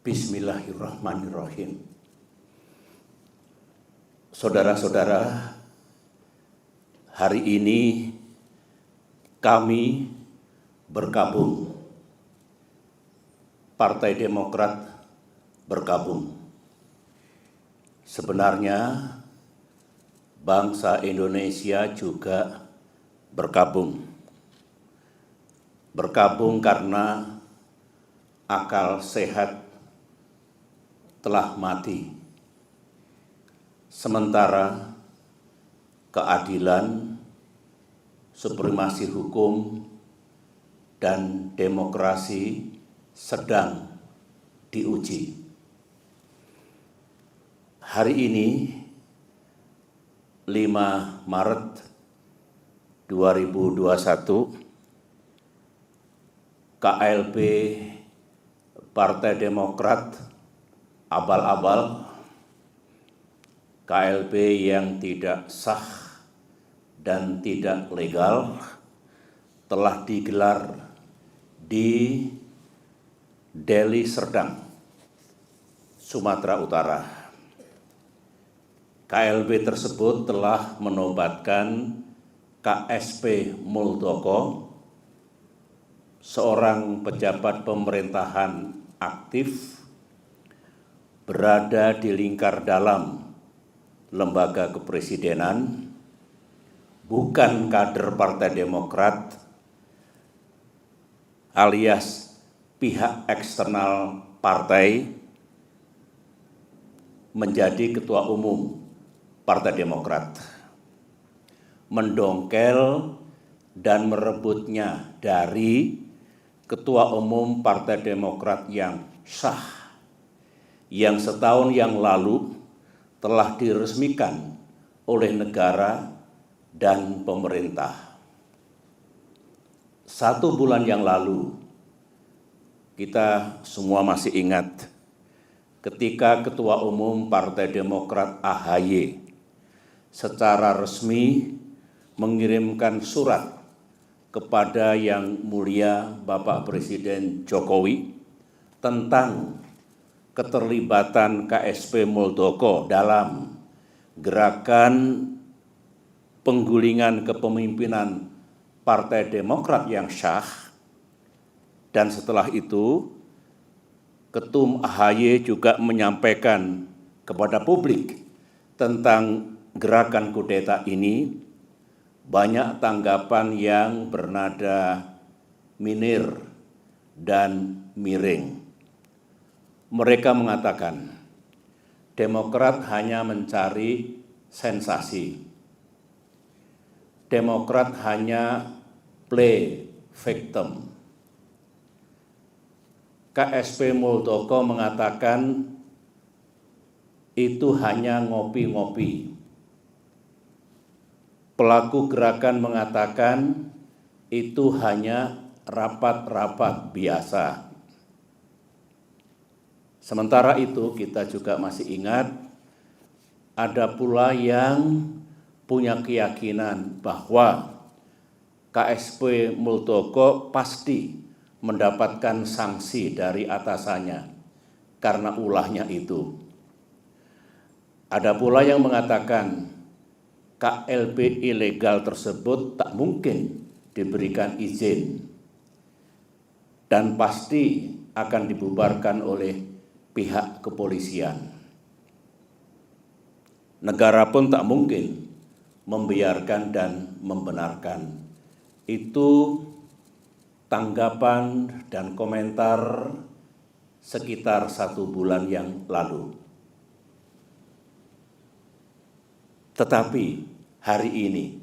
Bismillahirrahmanirrahim. Saudara-saudara, hari ini kami bergabung, Partai Demokrat bergabung. Sebenarnya bangsa Indonesia juga bergabung. Bergabung karena akal sehat telah mati, sementara keadilan, supremasi hukum, dan demokrasi sedang diuji. Hari ini 5 Maret 2021, KLB Partai Demokrat abal-abal, KLB yang tidak sah dan tidak legal telah digelar di Deli Serdang, Sumatera Utara. KLB tersebut telah menobatkan KSP Muldoko, seorang pejabat pemerintahan aktif berada di lingkar dalam lembaga kepresidenan, bukan kader Partai Demokrat alias pihak eksternal partai, menjadi ketua umum Partai Demokrat, mendongkel dan merebutnya dari ketua umum Partai Demokrat yang sah, yang setahun yang lalu telah diresmikan oleh negara dan pemerintah. 1 bulan yang lalu, kita semua masih ingat ketika Ketua Umum Partai Demokrat AHY secara resmi mengirimkan surat kepada Yang Mulia Bapak Presiden Jokowi tentang keterlibatan KSP Muldoko dalam gerakan penggulingan kepemimpinan Partai Demokrat yang sah. Dan setelah itu, Ketum AHY juga menyampaikan kepada publik tentang gerakan kudeta ini. Banyak tanggapan yang bernada minir dan miring. Mereka mengatakan Demokrat hanya mencari sensasi. Demokrat hanya play victim. KSP Muldoko mengatakan itu hanya ngopi-ngopi. Pelaku gerakan mengatakan itu hanya rapat-rapat biasa. Sementara itu kita juga masih ingat ada pula yang punya keyakinan bahwa KSP Muldoko pasti mendapatkan sanksi dari atasannya karena ulahnya itu. Ada pula yang mengatakan KLB ilegal tersebut tak mungkin diberikan izin dan pasti akan dibubarkan oleh pihak kepolisian. Negara pun tak mungkin membiarkan dan membenarkan. Itu tanggapan dan komentar sekitar 1 bulan yang lalu. Tetapi hari ini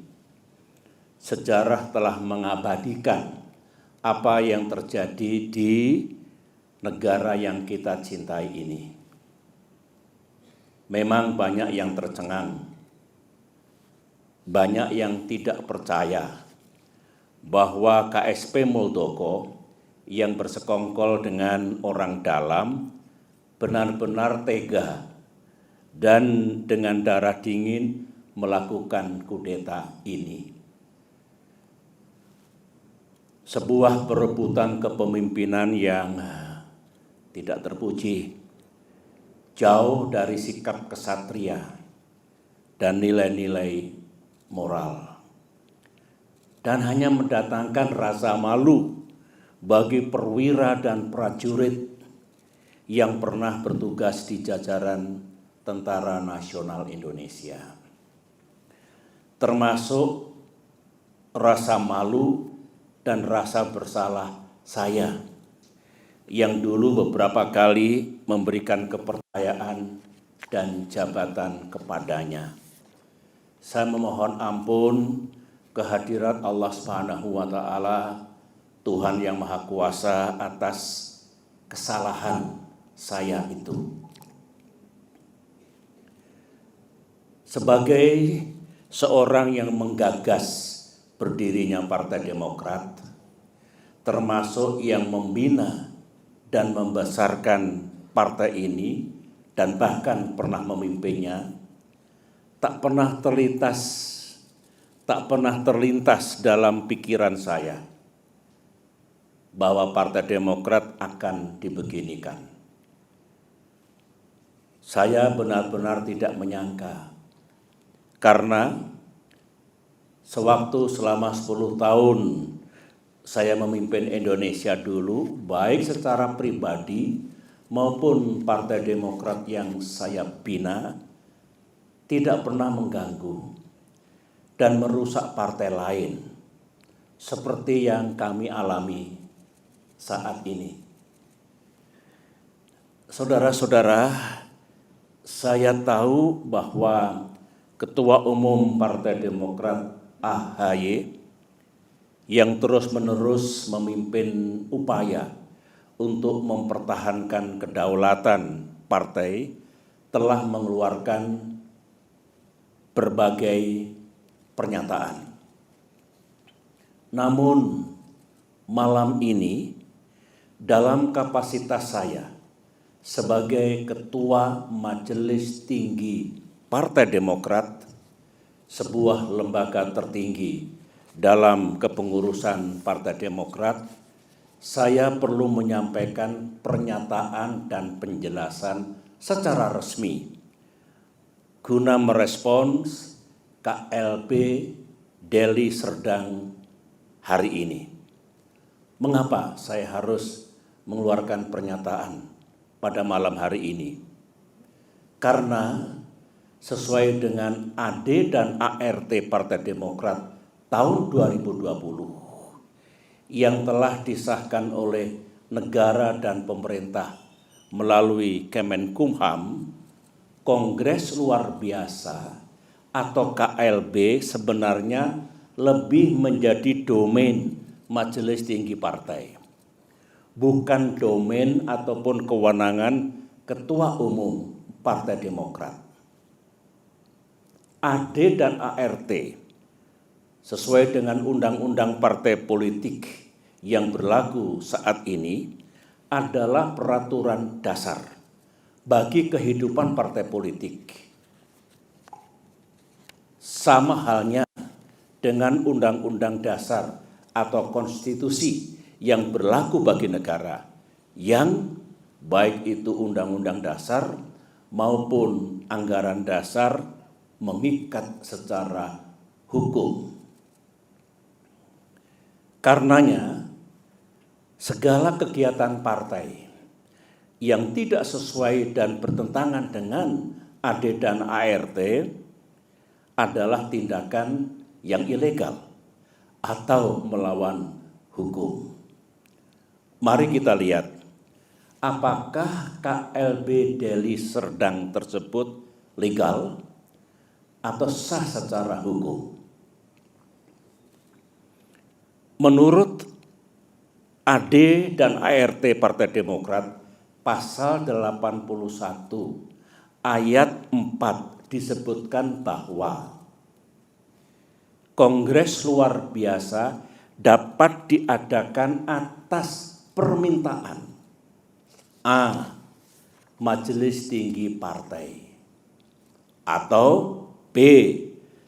sejarah telah mengabadikan apa yang terjadi di negara yang kita cintai ini. Memang banyak yang tercengang, banyak yang tidak percaya bahwa KSP Muldoko yang bersekongkol dengan orang dalam benar-benar tega dan dengan darah dingin melakukan kudeta ini. Sebuah perebutan kepemimpinan yang tidak terpuji, jauh dari sikap kesatria dan nilai-nilai moral, dan hanya mendatangkan rasa malu bagi perwira dan prajurit yang pernah bertugas di jajaran Tentara Nasional Indonesia. Termasuk rasa malu dan rasa bersalah saya yang dulu beberapa kali memberikan kepercayaan dan jabatan kepadanya. Saya memohon ampun kehadirat Allah Subhanahu wa Ta'ala, Tuhan yang Maha Kuasa, atas kesalahan saya itu. Sebagai seorang yang menggagas berdirinya Partai Demokrat, termasuk yang membina dan membesarkan partai ini dan bahkan pernah memimpinnya, tak pernah terlintas dalam pikiran saya bahwa Partai Demokrat akan dibeginikan. Saya benar-benar tidak menyangka, karena sewaktu selama 10 tahun saya memimpin Indonesia dulu, baik secara pribadi maupun Partai Demokrat yang saya bina, tidak pernah mengganggu dan merusak partai lain seperti yang kami alami saat ini. Saudara-saudara, saya tahu bahwa Ketua Umum Partai Demokrat AHY yang terus-menerus memimpin upaya untuk mempertahankan kedaulatan partai telah mengeluarkan berbagai pernyataan. Namun malam ini, dalam kapasitas saya sebagai Ketua Majelis Tinggi Partai Demokrat, sebuah lembaga tertinggi dalam kepengurusan Partai Demokrat, saya perlu menyampaikan pernyataan dan penjelasan secara resmi guna merespons KLB Deli Serdang hari ini. Mengapa saya harus mengeluarkan pernyataan pada malam hari ini? Karena sesuai dengan AD dan ART Partai Demokrat tahun 2020 yang telah disahkan oleh negara dan pemerintah melalui Kemenkumham, Kongres Luar Biasa atau KLB sebenarnya lebih menjadi domain Majelis Tinggi Partai, bukan domain ataupun kewenangan Ketua Umum Partai Demokrat. AD dan ART sesuai dengan Undang-Undang Partai Politik yang berlaku saat ini adalah peraturan dasar bagi kehidupan partai politik. Sama halnya dengan Undang-Undang Dasar atau konstitusi yang berlaku bagi negara, yang baik itu Undang-Undang Dasar maupun anggaran dasar mengikat secara hukum. Karenanya, segala kegiatan partai yang tidak sesuai dan bertentangan dengan AD dan ART adalah tindakan yang ilegal atau melawan hukum. Mari kita lihat, apakah KLB Deli Serdang tersebut legal atau sah secara hukum. Menurut AD dan ART Partai Demokrat, pasal 81 ayat 4 disebutkan bahwa Kongres Luar Biasa dapat diadakan atas permintaan A. Majelis Tinggi Partai, atau B.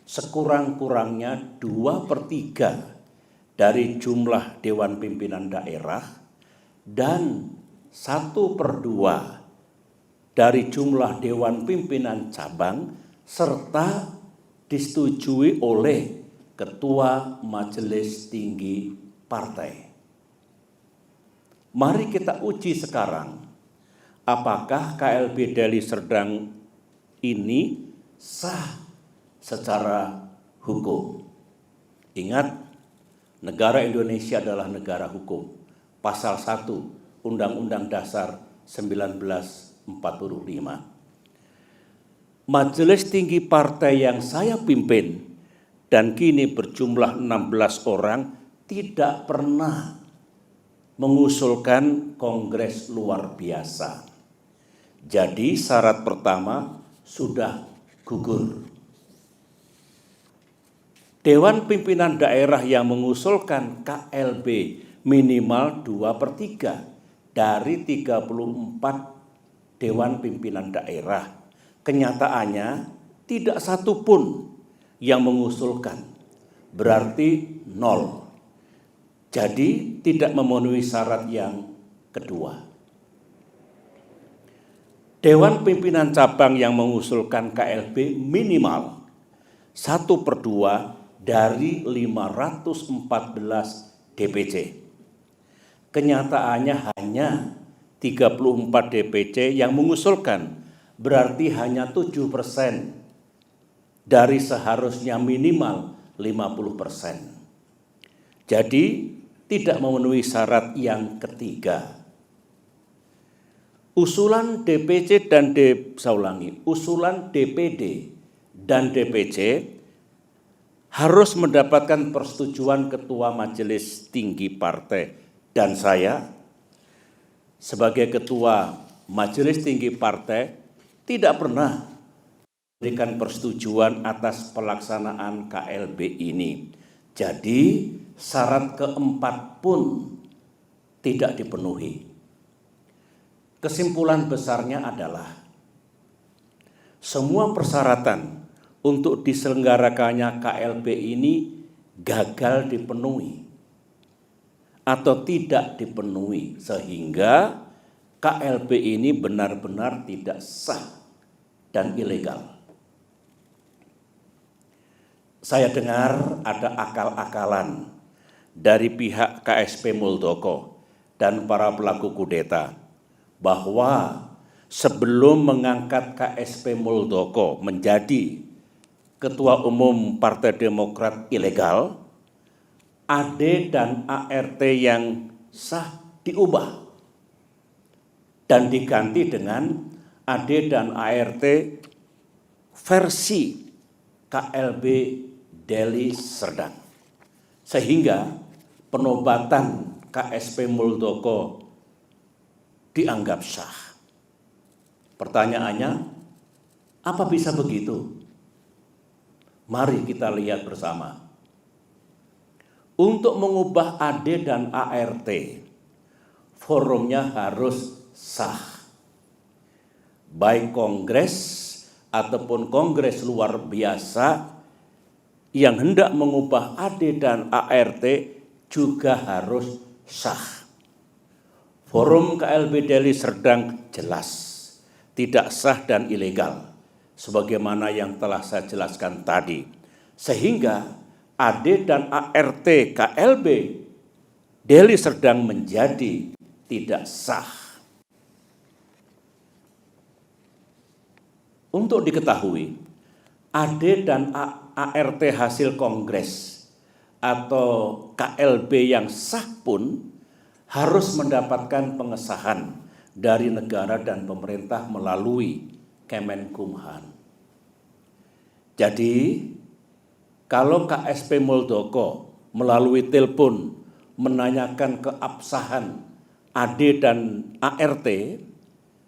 sekurang-kurangnya 2/3 dari jumlah Dewan Pimpinan Daerah dan 1/2 dari jumlah Dewan Pimpinan Cabang serta disetujui oleh Ketua Majelis Tinggi Partai. Mari kita uji sekarang, apakah KLB Deli Serdang ini sah secara hukum. Ingat, negara Indonesia adalah negara hukum. Pasal 1 Undang-Undang Dasar 1945. Majelis Tinggi Partai yang saya pimpin dan kini berjumlah 16 orang tidak pernah mengusulkan kongres luar biasa. Jadi syarat pertama sudah gugur. Dewan Pimpinan Daerah yang mengusulkan KLB minimal 2/3 dari 34 Dewan Pimpinan Daerah. Kenyataannya tidak satu pun yang mengusulkan, berarti 0. Jadi tidak memenuhi syarat yang kedua. Dewan Pimpinan Cabang yang mengusulkan KLB minimal 1/2 dari 514 DPC. Kenyataannya hanya 34 DPC yang mengusulkan, berarti hanya 7% dari seharusnya minimal 50%. Jadi tidak memenuhi syarat yang ketiga. Usulan DPD dan DPC harus mendapatkan persetujuan Ketua Majelis Tinggi Partai, dan saya sebagai Ketua Majelis Tinggi Partai tidak pernah memberikan persetujuan atas pelaksanaan KLB ini. Jadi syarat keempat pun tidak dipenuhi. Kesimpulan besarnya adalah semua persyaratan untuk diselenggarakannya KLB ini gagal dipenuhi atau tidak dipenuhi, sehingga KLB ini benar-benar tidak sah dan ilegal. Saya dengar ada akal-akalan dari pihak KSP Muldoko dan para pelaku kudeta bahwa sebelum mengangkat KSP Muldoko menjadi Ketua Umum Partai Demokrat ilegal, AD dan ART yang sah diubah dan diganti dengan AD dan ART versi KLB Deli Serdang, sehingga penobatan KSP Muldoko dianggap sah. Pertanyaannya, apa bisa begitu? Mari kita lihat bersama. Untuk mengubah AD dan ART, forumnya harus sah. Baik kongres ataupun kongres luar biasa yang hendak mengubah AD dan ART juga harus sah. Forum KLB Deli Serdang jelas tidak sah dan ilegal, sebagaimana yang telah saya jelaskan tadi. Sehingga AD dan ART KLB Deli Serdang menjadi tidak sah. Untuk diketahui, AD dan ART hasil kongres atau KLB yang sah pun harus mendapatkan pengesahan dari negara dan pemerintah melalui Kemenkumham. Jadi, kalau KSP Muldoko melalui telepon menanyakan keabsahan AD dan ART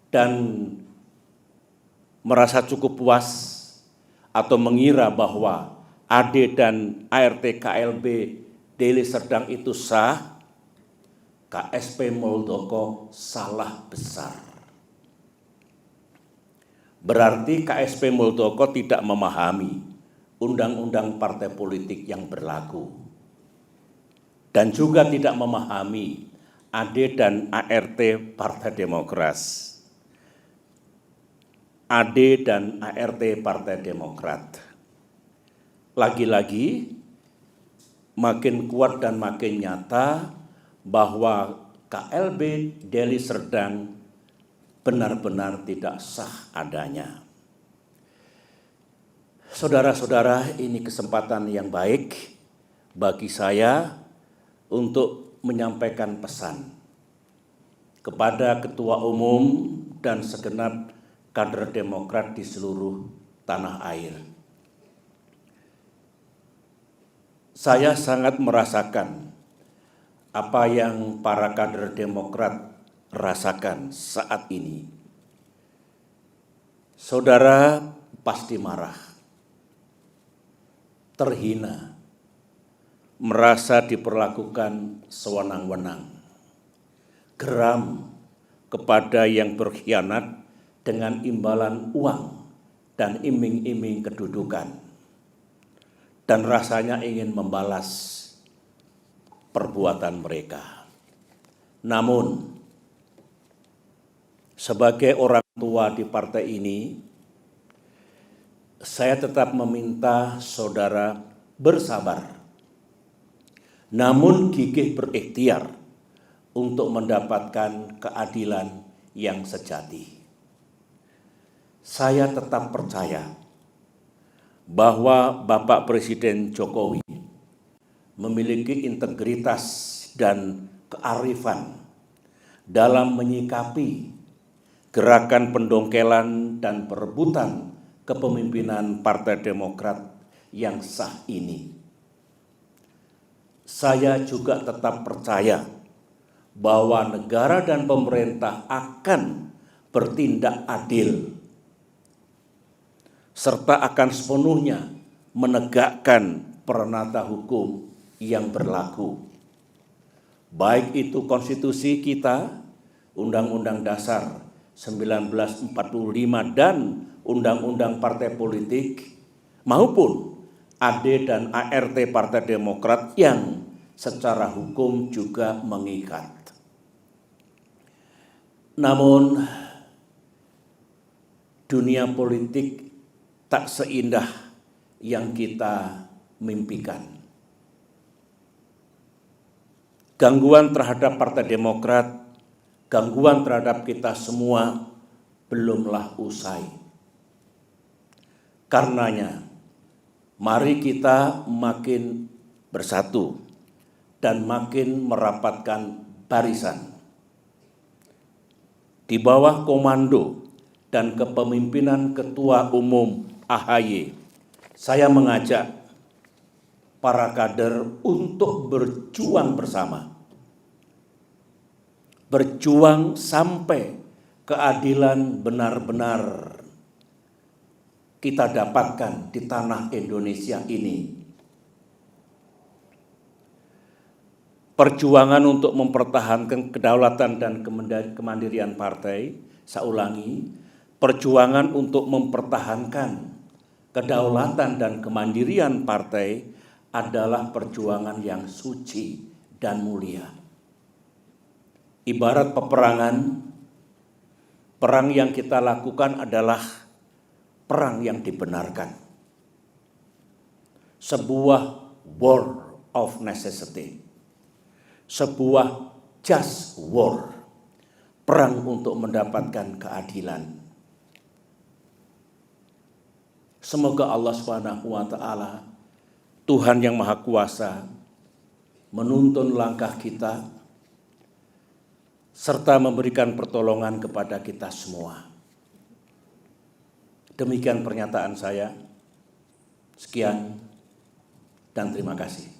dan merasa cukup puas atau mengira bahwa AD dan ART KLB Deli Serdang itu sah, KSP Muldoko salah besar. Berarti KSP Muldoko tidak memahami undang-undang partai politik yang berlaku dan juga tidak memahami AD dan ART Partai Demokrat. AD dan ART Partai Demokrat. Lagi-lagi makin kuat dan makin nyata bahwa KLB Deli Serdang benar-benar tidak sah adanya. Saudara-saudara, ini kesempatan yang baik bagi saya untuk menyampaikan pesan kepada Ketua Umum dan segenap kader Demokrat di seluruh tanah air. Saya sangat merasakan apa yang para kader Demokrat rasakan saat ini. Saudara pasti marah, terhina, merasa diperlakukan sewenang-wenang, geram kepada yang berkhianat dengan imbalan uang dan iming-iming kedudukan, dan rasanya ingin membalas perbuatan mereka. Namun, sebagai orang tua di partai ini, saya tetap meminta saudara bersabar, namun gigih berikhtiar untuk mendapatkan keadilan yang sejati. Saya tetap percaya bahwa Bapak Presiden Jokowi memiliki integritas dan kearifan dalam menyikapi gerakan pendongkelan dan perebutan kepemimpinan Partai Demokrat yang sah ini. Saya juga tetap percaya bahwa negara dan pemerintah akan bertindak adil serta akan sepenuhnya menegakkan peranata hukum yang berlaku. Baik itu konstitusi kita, Undang-Undang Dasar 1945 dan Undang-Undang Partai Politik, maupun AD dan ART Partai Demokrat yang secara hukum juga mengikat. Namun, dunia politik tak seindah yang kita mimpikan. Gangguan terhadap Partai Demokrat, gangguan terhadap kita semua belumlah usai. Karenanya, mari kita makin bersatu dan makin merapatkan barisan. Di bawah komando dan kepemimpinan Ketua Umum AHY, saya mengajak para kader untuk berjuang bersama. Berjuang sampai keadilan benar-benar kita dapatkan di tanah Indonesia ini. Perjuangan untuk mempertahankan kedaulatan dan kemandirian partai, saya ulangi, perjuangan untuk mempertahankan kedaulatan dan kemandirian partai adalah perjuangan yang suci dan mulia. Ibarat peperangan, perang yang kita lakukan adalah perang yang dibenarkan. Sebuah war of necessity. Sebuah just war. Perang untuk mendapatkan keadilan. Semoga Allah SWT, Tuhan yang Maha Kuasa, menuntun langkah kita serta memberikan pertolongan kepada kita semua. Demikian pernyataan saya. Sekian dan terima kasih.